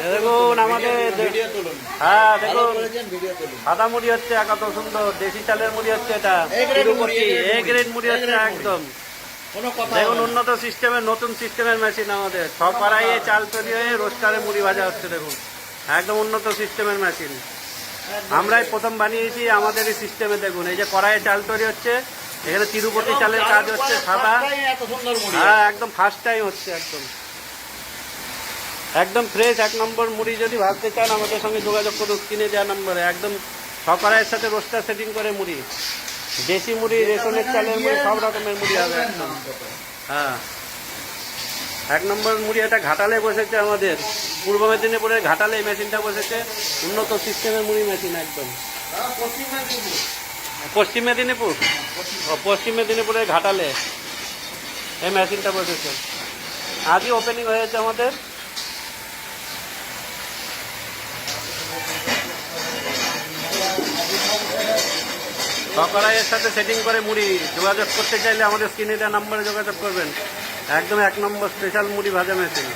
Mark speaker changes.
Speaker 1: দেখুন আমাদের, হ্যাঁ দেখুন সাদা মুড়ি হচ্ছে কত সুন্দর, দেশি চালের মুড়ি হচ্ছে এটা, তিরুপতি এ গ্রেড মুড়ি হচ্ছে একদম। দেখুন উন্নত সিস্টেমের, নতুন সিস্টেমের মেশিন আমাদের, 6 কড়াইয়ে চাল তৈরি হয়ে রোস্টারে মুড়ি ভাজা হচ্ছে। দেখুন একদম উন্নত সিস্টেমের মেশিন, আমরাই প্রথম বানিয়েছি আমাদের এই সিস্টেমে। দেখুন এই যে কড়াইয়ে চাল তৈরি হচ্ছে, এখানে তিরুপতি চালের কাজ হচ্ছে সাদা, হ্যাঁ একদম ফার্স্ট টাইম হচ্ছে, একদম একদম ফ্রেশ 1 নম্বর মুড়ি। যদি ভাবতে চান আমাদের সঙ্গে যোগাযোগ করুন স্ক্রিনে দেওয়া নম্বরে। একদম সকালের সাথে রোস্টার সেটিং করে মুড়ি, দেশি মুড়ি, রেশনের চালের মুড়ি, সব রকমের মুড়ি হবে একদম। হ্যাঁ 1 নম্বর মুড়ি। এটা ঘাটালে বসেছে আমাদের, পূর্ব মেদিনীপুরের ঘাটালে এই মেশিনটা বসেছে, উন্নত সিস্টেমের মুড়ি মেশিন একদম। পশ্চিম মেদিনীপুর, পশ্চিম মেদিনীপুরের ঘাটালে এই মেশিনটা বসেছে, আজই ওপেনিং হয়েছে আমাদের। কড়াইয়ের সাথে সেটিং করে মুড়ি, যোগাযোগ করতে চাইলে আমাদের স্ক্রিনে দেওয়া নাম্বারে যোগাযোগ করবেন। একদম 1 নম্বর স্পেশাল মুড়ি ভাজা মেশিন।